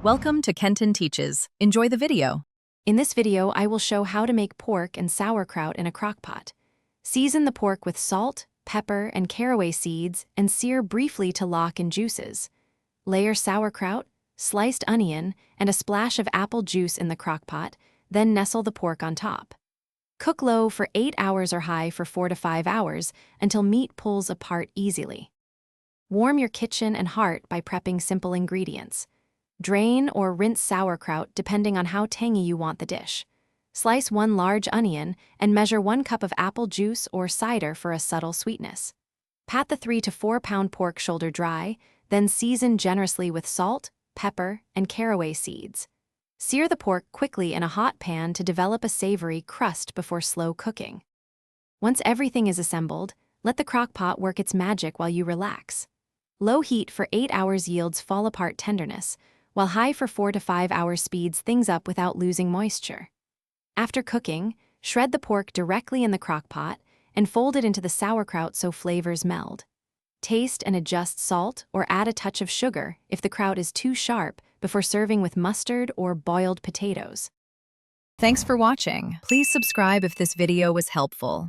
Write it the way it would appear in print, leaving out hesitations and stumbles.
Welcome to Kenton Teaches. Enjoy the video. In this video, I will show how to make pork and sauerkraut in a crockpot. Season the pork with salt, pepper, and caraway seeds and sear briefly to lock in juices. Layer sauerkraut, sliced onion, and a splash of apple juice in the crockpot, then nestle the pork on top. Cook low for 8 hours or high for 4 to 5 hours until meat pulls apart easily. Warm your kitchen and heart by prepping simple ingredients. Drain or rinse sauerkraut depending on how tangy you want the dish. Slice 1 large onion and measure 1 cup of apple juice or cider for a subtle sweetness. Pat the 3 to 4 pound pork shoulder dry, then season generously with salt, pepper, and caraway seeds. Sear the pork quickly in a hot pan to develop a savory crust before slow cooking. Once everything is assembled, let the crockpot work its magic while you relax. Low heat for 8 hours yields fall-apart tenderness, while high for 4 to 5 hours speeds things up without losing moisture. After cooking, shred the pork directly in the crockpot and fold it into the sauerkraut so flavors meld. Taste and adjust salt or add a touch of sugar if the kraut is too sharp before serving with mustard or boiled potatoes. Thanks for watching. Please subscribe if this video was helpful.